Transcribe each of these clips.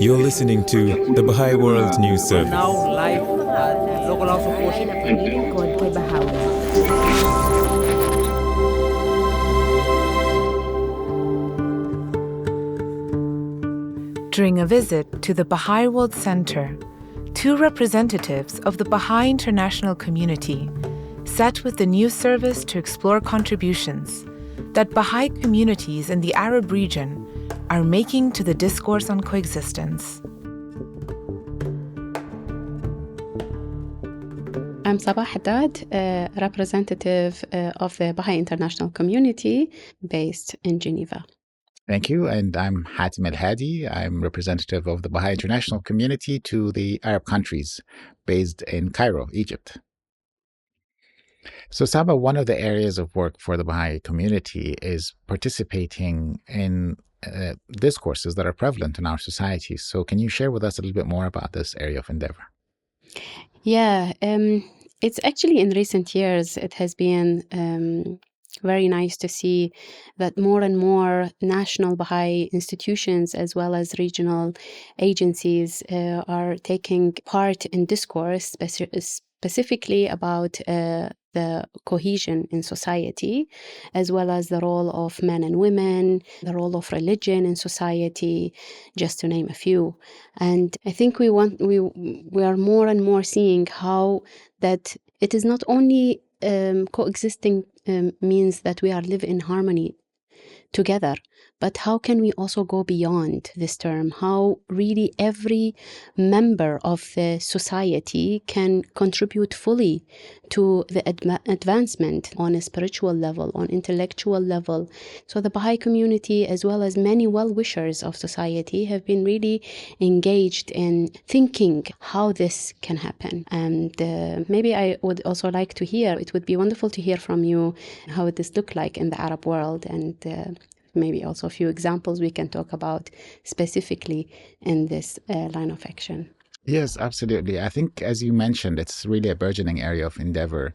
You're listening to the Baha'i World News Service. Now live at local house of worship. During a visit to the Baha'i World Center, two representatives of the Bahá'í International Community sat with the news service to explore contributions that Baha'i communities in the Arab region are making to the discourse on coexistence. I'm Saba Haddad, representative of the Bahá'í International Community based in Geneva. Thank you. And I'm Hatem El-Hady. I'm representative of the Bahá'í International Community to the Arab countries based in Cairo, Egypt. So Saba, one of the areas of work for the Baha'i community is participating in discourses that are prevalent in our society. So can you share with us a little bit more about this area of endeavor? Yeah, it's actually in recent years, it has been very nice to see that more and more national Baha'i institutions as well as regional agencies are taking part in discourse, specifically about the cohesion in society, as well as the role of men and women, the role of religion in society, just to name a few. And I think we are more and more seeing how that it is not only coexisting means that we are live in harmony together, but how can we also go beyond this term? How really every member of the society can contribute fully to the advancement on a spiritual level, on intellectual level. So the Baha'i community, as well as many well-wishers of society, have been really engaged in thinking how this can happen. And maybe I would also like to hear, it would be wonderful to hear from you how this look like in the Arab world, and maybe also a few examples we can talk about specifically in this line of action. Yes, absolutely. I think, as you mentioned, it's really a burgeoning area of endeavor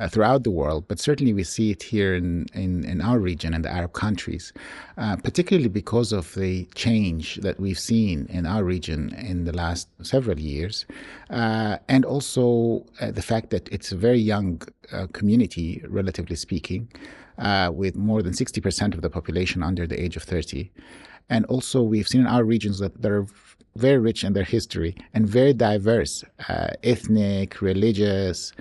throughout the world, but certainly we see it here in our region, in the Arab countries, particularly because of the change that we've seen in our region in the last several years, and also the fact that it's a very young community, relatively speaking, with more than 60% of the population under the age of 30. And also we've seen in our regions that they're very rich in their history and very diverse ethnic, religious,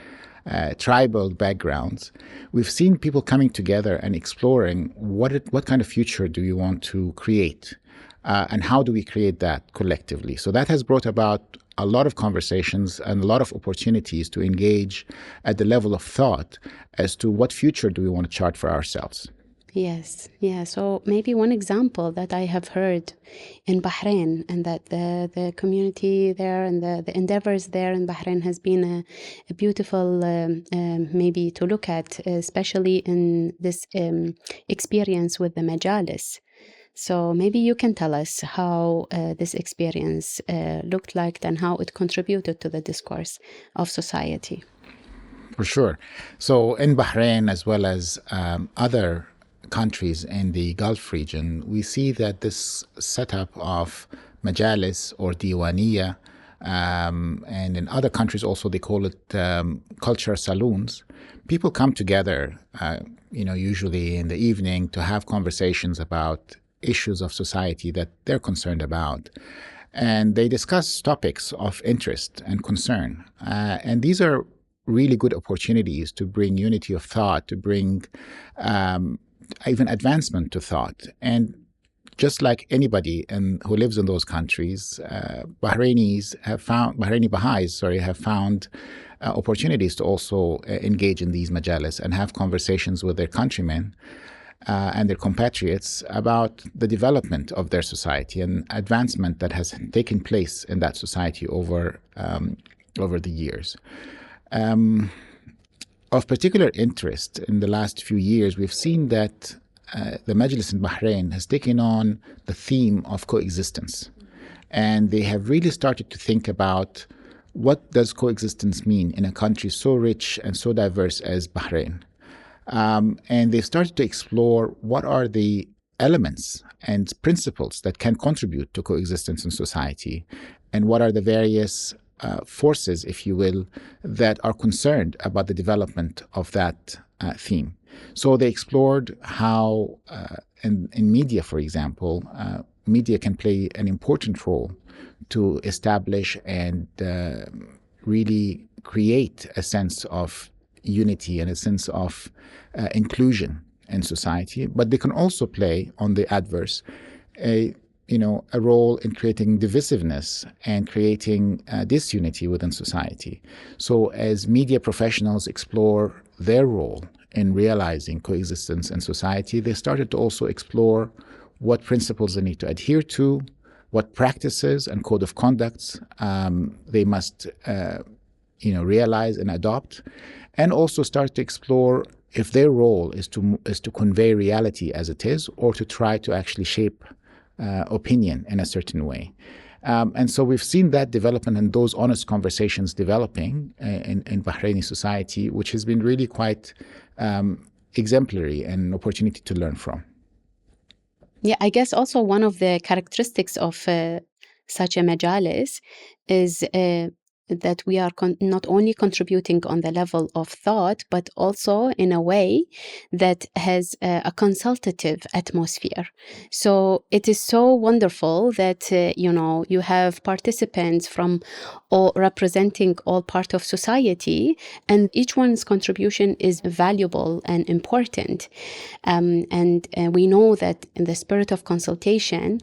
tribal backgrounds. We've seen people coming together and exploring what kind of future do we want to create, and how do we create that collectively. So that has brought about a lot of conversations and a lot of opportunities to engage at the level of thought as to what future do we want to chart for ourselves. Yes, yeah. So maybe one example that I have heard in Bahrain, and that the community there and the endeavors there in Bahrain has been a beautiful maybe to look at, especially in this experience with the majalis. So maybe you can tell us how this experience looked like and how it contributed to the discourse of society. For sure. So in Bahrain, as well as other countries in the Gulf region, we see that this setup of majalis or diwaniyah, and in other countries also they call it cultural saloons. People come together, usually in the evening to have conversations about issues of society that they're concerned about. And they discuss topics of interest and concern. And these are really good opportunities to bring unity of thought, to bring even advancement to thought. And just like anybody who lives in those countries, Bahraini Baha'is have found opportunities to also engage in these majalis and have conversations with their countrymen and their compatriots about the development of their society and advancement that has taken place in that society over the years. Of particular interest in the last few years, we've seen that the Majlis in Bahrain has taken on the theme of coexistence. And they have really started to think about what does coexistence mean in a country so rich and so diverse as Bahrain. And they've started to explore what are the elements and principles that can contribute to coexistence in society, and what are the various forces, if you will, that are concerned about the development of that theme. So they explored how, in media, for example, media can play an important role to establish and really create a sense of unity and a sense of inclusion in society. But they can also play, on the adverse, a role in creating divisiveness and creating disunity within society. So as media professionals explore their role in realizing coexistence in society, they started to also explore what principles they need to adhere to, what practices and code of conducts they must realize and adopt, and also start to explore if their role is to convey reality as it is, or to try to actually shape opinion in a certain way. And so we've seen that development and those honest conversations developing in Bahraini society, which has been really quite exemplary and an opportunity to learn from. Yeah, I guess also one of the characteristics of such a majalis is that we are not only contributing on the level of thought, but also in a way that has a consultative atmosphere. So it is so wonderful that, you have participants from all representing all part of society, and each one's contribution is valuable and important. And we know that in the spirit of consultation,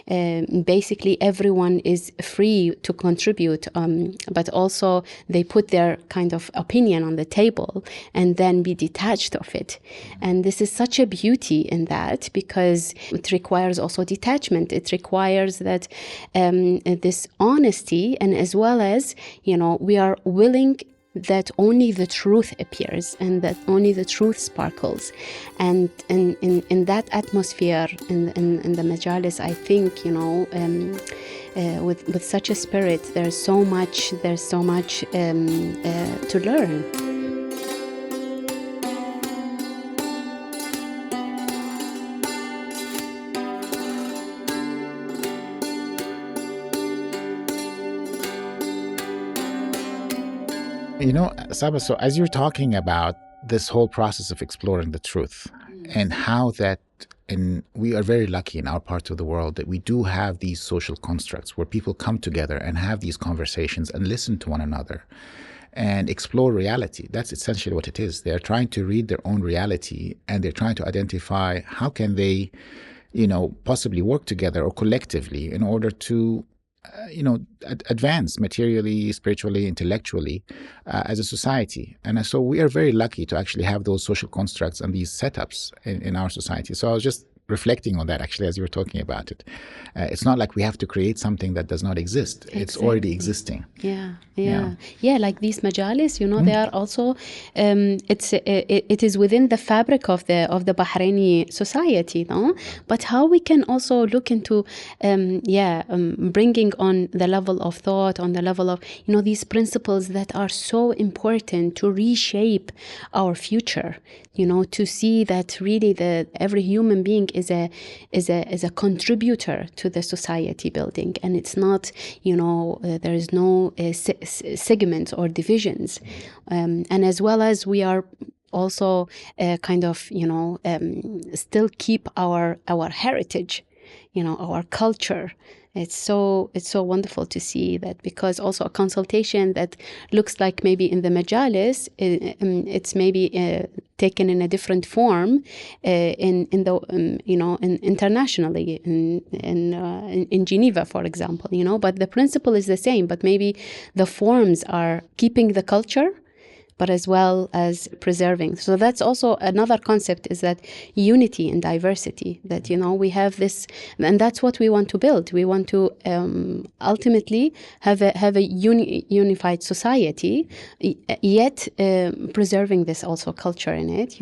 basically everyone is free to contribute, but also they put their kind of opinion on the table and then be detached of it. And this is such a beauty in that, because it requires also detachment. It requires that this honesty, and as well as, we are willing that only the truth appears and that only the truth sparkles. And in that atmosphere, in the majalis, I think, with such a spirit, there's so much to learn. Saba, so as you're talking about this whole process of exploring the truth and how that, and we are very lucky in our part of the world that we do have these social constructs where people come together and have these conversations and listen to one another and explore reality. That's essentially what it is. They're trying to read their own reality, and they're trying to identify how can they, possibly work together or collectively in order to advance materially, spiritually, intellectually as a society. And so we are very lucky to actually have those social constructs and these setups in our society. So I was just reflecting on that actually as you were talking about it. It's not like we have to create something that does not exist. Exactly. It's already existing. Yeah, like these majalis, they are also it is within the fabric of the Bahraini society, no? But how we can also look into bringing on the level of thought, on the level of these principles that are so important to reshape our future, to see that really every human being is a contributor to the society building, and it's not there is no segments or divisions, and as well as we are also still keep our heritage, our culture. It's so wonderful to see that, because also a consultation that looks like maybe in the majalis, it's maybe taken in a different form internationally in Geneva, for example. But the principle is the same, but maybe the forms are keeping the culture, but as well as preserving. So that's also another concept, is that unity and diversity, that, we have this, and that's what we want to build. We want to ultimately have a unified society, yet preserving this also culture in it,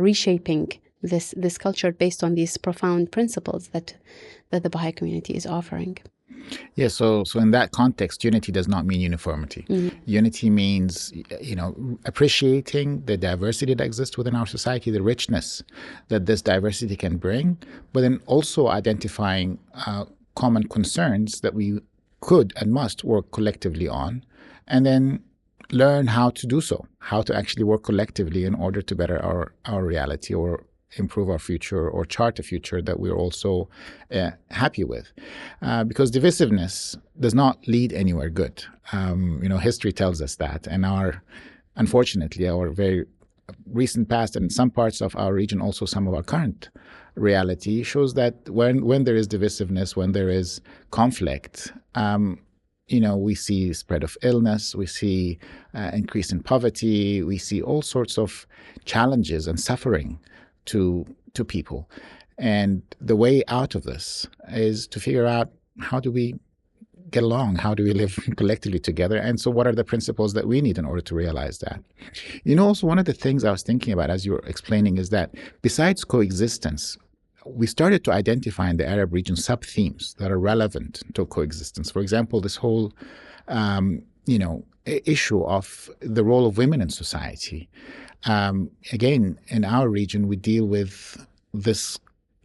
reshaping this culture based on these profound principles that the Baha'i community is offering. Yeah, so in that context, unity does not mean uniformity. Unity means, appreciating the diversity that exists within our society, the richness that this diversity can bring, but then also identifying common concerns that we could and must work collectively on, and then learn how to do so, how to actually work collectively in order to better our reality or improve our future or chart a future that we're also happy with. Because divisiveness does not lead anywhere good. History tells us that. And unfortunately, our very recent past and in some parts of our region, also some of our current reality shows that when there is divisiveness, when there is conflict, we see spread of illness, we see increase in poverty, we see all sorts of challenges and suffering to people. And the way out of this is to figure out, how do we get along? How do we live collectively together? And so what are the principles that we need in order to realize that? Also one of the things I was thinking about as you were explaining is that besides coexistence, we started to identify in the Arab region sub-themes that are relevant to coexistence. For example, this whole, issue of the role of women in society. Again, in our region, we deal with this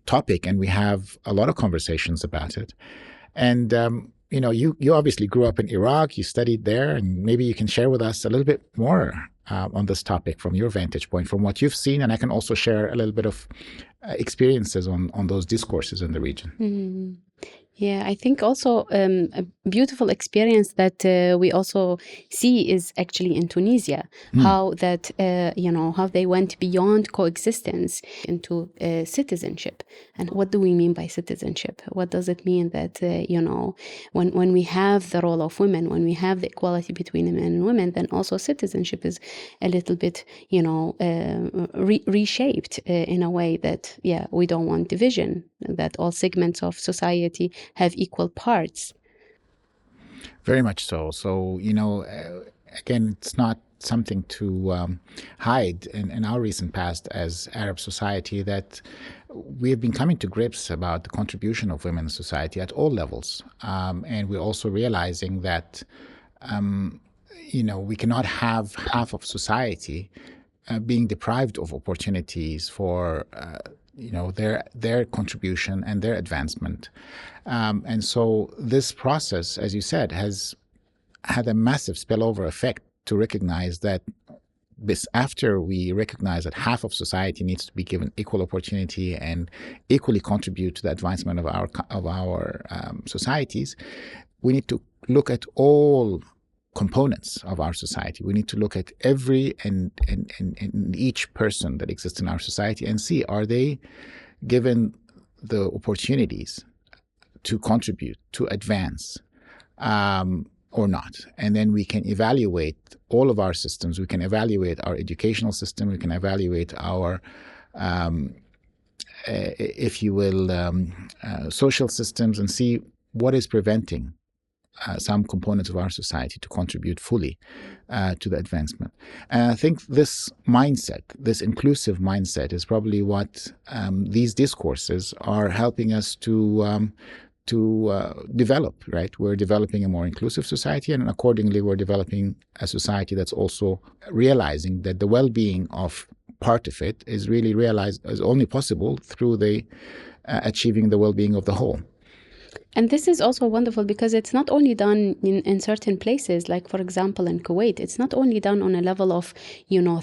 topic and we have a lot of conversations about it. And, you obviously grew up in Iraq, you studied there, and maybe you can share with us a little bit more on this topic from your vantage point, from what you've seen. And I can also share a little bit of experiences on those discourses in the region. Mm-hmm. Yeah, I think also a beautiful experience that we also see is actually in Tunisia, how that, how they went beyond coexistence into citizenship. And what do we mean by citizenship? What does it mean that, when we have the role of women, when we have the equality between men and women, then also citizenship is a little bit, reshaped in a way that, we don't want division, that all segments of society have equal parts. Very much so. So, again, it's not something to hide in our recent past as Arab society that we have been coming to grips about the contribution of women in society at all levels. And we're also realizing that, we cannot have half of society being deprived of opportunities for their contribution and their advancement. And so this process, as you said, has had a massive spillover effect to recognize that after we recognize that half of society needs to be given equal opportunity and equally contribute to the advancement of our societies, we need to look at all components of our society. We need to look at every and each person that exists in our society and see, are they given the opportunities to contribute, to advance, or not? And then we can evaluate all of our systems. We can evaluate our educational system. We can evaluate our, if you will, social systems, and see what is preventing some components of our society to contribute fully to the advancement. And I think this mindset, this inclusive mindset, is probably what these discourses are helping us to develop, right? We're developing a more inclusive society, and accordingly, we're developing a society that's also realizing that the well-being of part of it is really realized as only possible through the achieving the well-being of the whole. And this is also wonderful because it's not only done in certain places, like, for example, in Kuwait. It's not only done on a level of,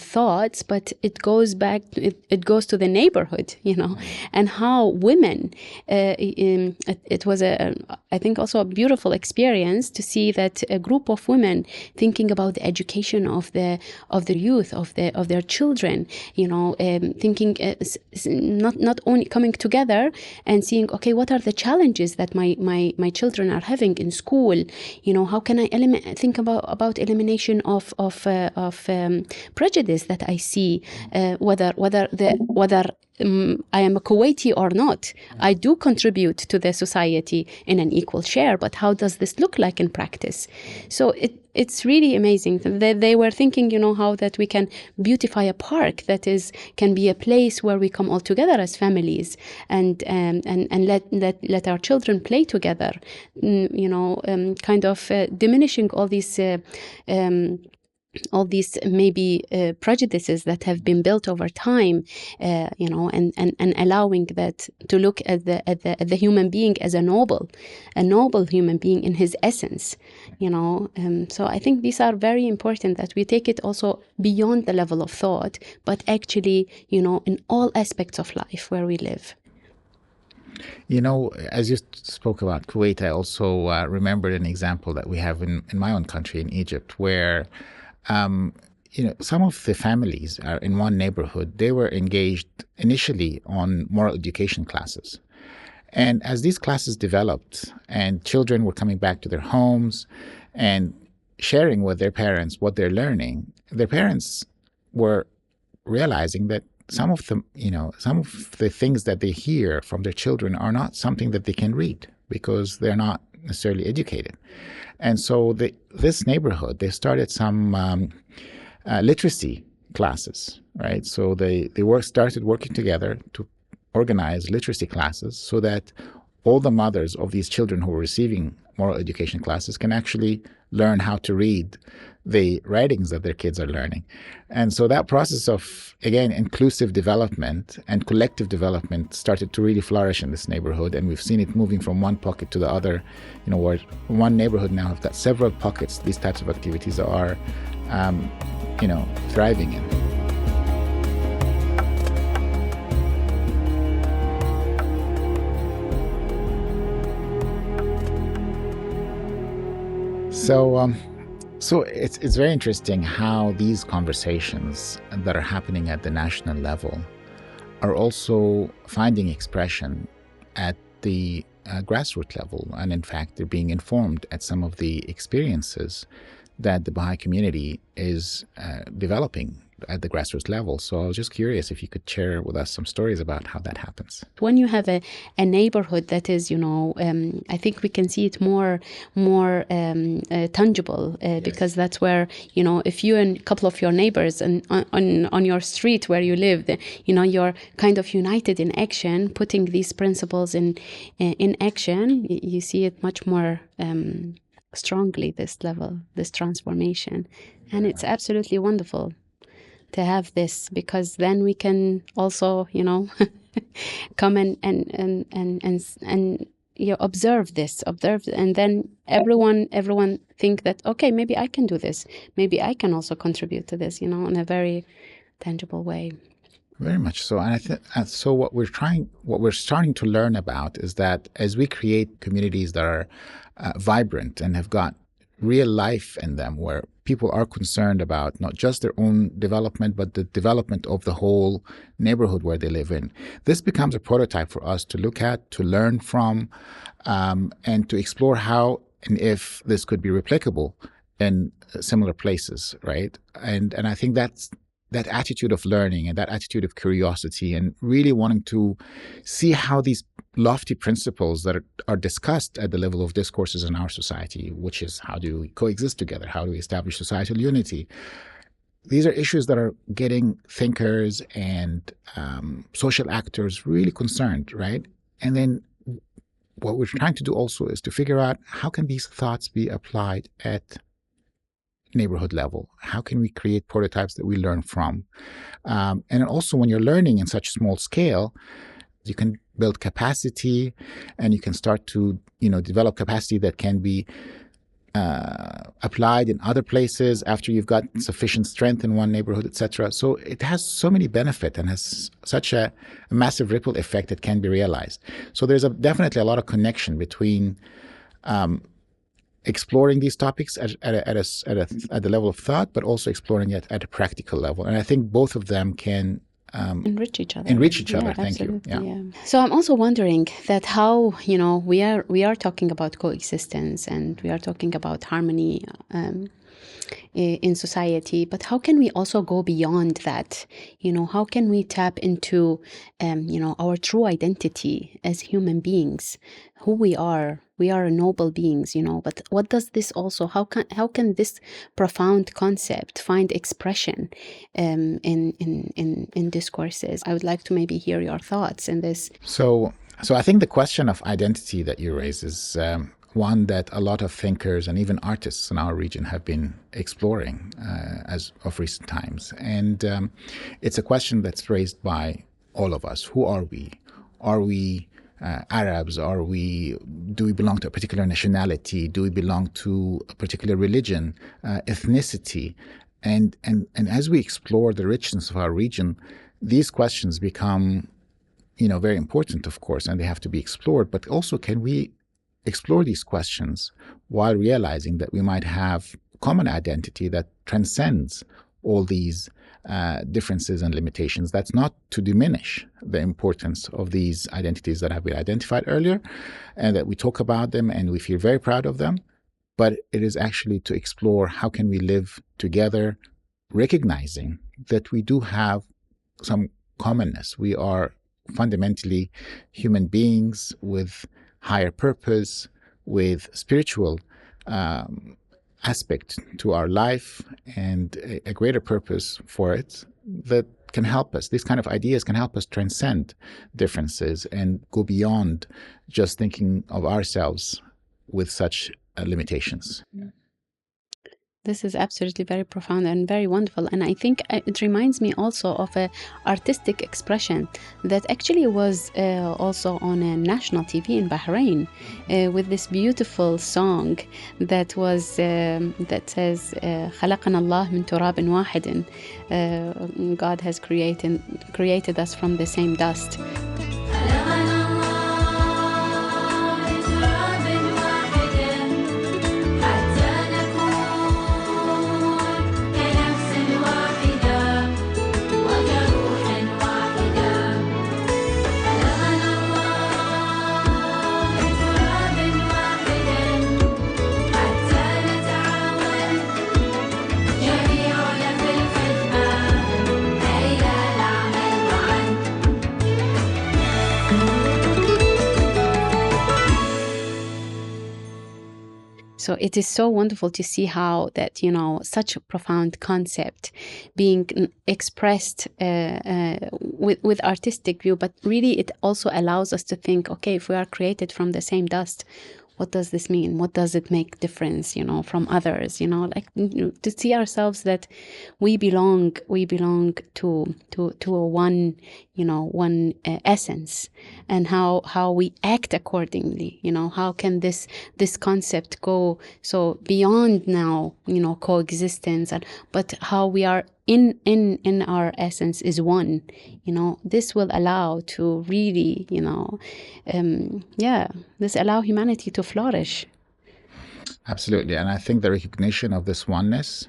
thoughts, but it goes back, it goes to the neighborhood, and how women, it was I think also a beautiful experience to see that a group of women thinking about the education of the youth, of their children, thinking not only coming together and seeing, okay, what are the challenges that my children are having in school? How can I think about elimination of prejudice that I see, whether I am a Kuwaiti or not. I do contribute to the society in an equal share, but how does this look like in practice? So it's really amazing. They were thinking, how that we can beautify a park that can be a place where we come all together as families and let our children play together. Diminishing all these maybe prejudices that have been built over time, and allowing that to look at the human being as a noble human being in his essence, So I think these are very important, that we take it also beyond the level of thought, but actually, in all aspects of life where we live. As you spoke about Kuwait, I also remembered an example that we have in my own country, in Egypt, where some of the families are in one neighborhood. They were engaged initially on moral education classes. And as these classes developed and children were coming back to their homes and sharing with their parents what they're learning, their parents were realizing that some of the things that they hear from their children are not something that they can read because they're not necessarily educated. And so this neighborhood, they started some literacy classes, right? So they started working together to organize literacy classes so that all the mothers of these children who were receiving moral education classes can actually learn how to read the writings that their kids are learning. And so that process of, again, inclusive development and collective development started to really flourish in this neighborhood. And we've seen it moving from one pocket to the other, where one neighborhood now have got several pockets. These types of activities are, thriving in. So it's very interesting how these conversations that are happening at the national level are also finding expression at the grassroots level. And in fact, they're being informed at some of the experiences that the Baha'i community is developing at the grassroots level. So I was just curious if you could share with us some stories about how that happens. When you have a neighborhood that is, I think we can see it more tangible, because that's where, if you and a couple of your neighbors and on your street where you live, you're kind of united in action, putting these principles in action, you see it much more strongly, this transformation. And it's absolutely wonderful to have this, because then we can also, come and observe this, and then everyone think that, okay, maybe I can do this, maybe I can also contribute to this, in a very tangible way. Very much so. And so what we're starting to learn about is that as we create communities that are vibrant and have got real life in them, where people are concerned about not just their own development, but the development of the whole neighborhood where they live in. This becomes a prototype for us to look at, to learn from, and to explore how and if this could be replicable in similar places, right? And I think that attitude of learning and that attitude of curiosity and really wanting to see how these lofty principles that are discussed at the level of discourses in our society, which is how do we coexist together, how do we establish societal unity. These are issues that are getting thinkers and social actors really concerned, right? And then what we're trying to do also is to figure out how can these thoughts be applied at neighborhood level? How can we create prototypes that we learn from? And also when you're learning in such small scale, you can build capacity and you can start to, develop capacity that can be applied in other places after you've got sufficient strength in one neighborhood, etc. So it has so many benefits and has such a massive ripple effect that can be realized. So there's definitely a lot of connection between exploring these topics at the level of thought, but also exploring it at a practical level. And I think both of them can enrich each other. Yeah, thank you. Yeah. So I'm also wondering that how, we are talking about coexistence and we are talking about harmony in society, but how can we also go beyond that? How can we tap into our true identity as human beings, who we are? We are noble beings, but what does this also, how can this profound concept find expression in discourses? I would like to maybe hear your thoughts in this. So I think the question of identity that you raise is one that a lot of thinkers and even artists in our region have been exploring as of recent times. And it's a question that's raised by all of us. Who are we? Are we Arabs? Do we belong to a particular nationality? Do we belong to a particular religion, ethnicity? And as we explore the richness of our region, these questions become very important, of course, and they have to be explored. But also, can we explore these questions while realizing that we might have common identity that transcends all these differences and limitations? That's not to diminish the importance of these identities that have been identified earlier, and that we talk about them and we feel very proud of them. But it is actually to explore how can we live together, recognizing that we do have some commonness. We are fundamentally human beings with higher purpose, with spiritual aspect to our life and a greater purpose for it that can help us. These kind of ideas can help us transcend differences and go beyond just thinking of ourselves with such limitations. This is absolutely very profound and very wonderful. And I think it reminds me also of an artistic expression that actually was also on a national TV in Bahrain with this beautiful song that was that says خلقنا الله من تراب واحد. God has created us from the same dust. So it is so wonderful to see how that, such a profound concept being expressed with artistic view, but really it also allows us to think, okay, if we are created from the same dust, what does this mean? What does it make difference, from others, to see ourselves that we belong to a one, one essence, and how we act accordingly, how can this concept go so beyond now, coexistence, but how we are in our essence is one, this will allow to really, this allow humanity to flourish. Absolutely. And I think the recognition of this oneness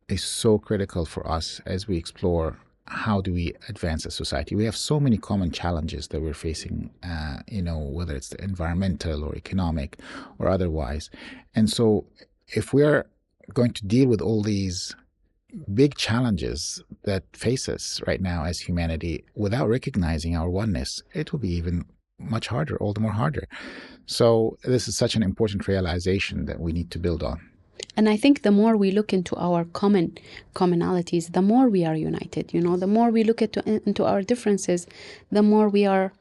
is so critical for us as we explore how do we advance as society. We have so many common challenges that we're facing, whether it's the environmental or economic or otherwise. And so if we're going to deal with all these big challenges that face us right now as humanity without recognizing our oneness, it will be even much harder, all the more harder. So this is such an important realization that we need to build on. And I think the more we look into our commonalities, the more we are united. The more we look into our differences, the more we are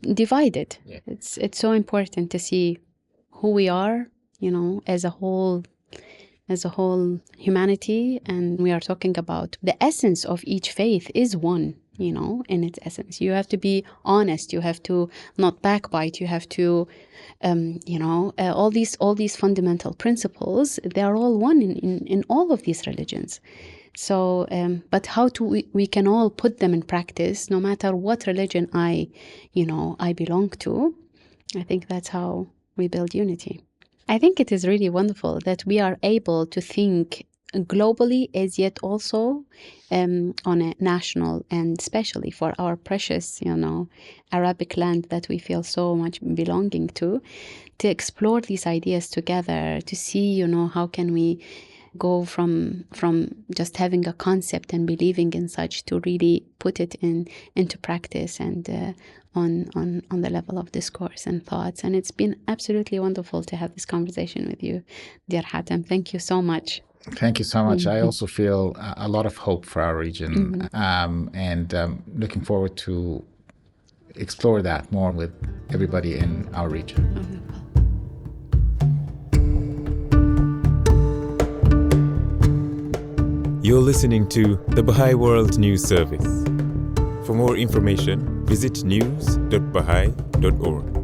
divided. Yeah. It's so important to see who we are, as a whole humanity. And we are talking about the essence of each faith is one, in its essence. You have to be honest. You have to not backbite. You have to, all these fundamental principles, they are all one in all of these religions. So, but how we can all put them in practice, no matter what religion I belong to. I think that's how we build unity. I think it is really wonderful that we are able to think globally as yet also on a national, and especially for our precious, Arabic land that we feel so much belonging to explore these ideas together, to see, how can we go from just having a concept and believing in such to really put it into practice and on the level of discourse and thoughts. And it's been absolutely wonderful to have this conversation with you, dear Hatem. Thank you so much. Thank you so much. I also feel a lot of hope for our region, and looking forward to explore that more with everybody in our region. You're listening to the Baha'i World News Service. For more information, visit news.baha'i.org.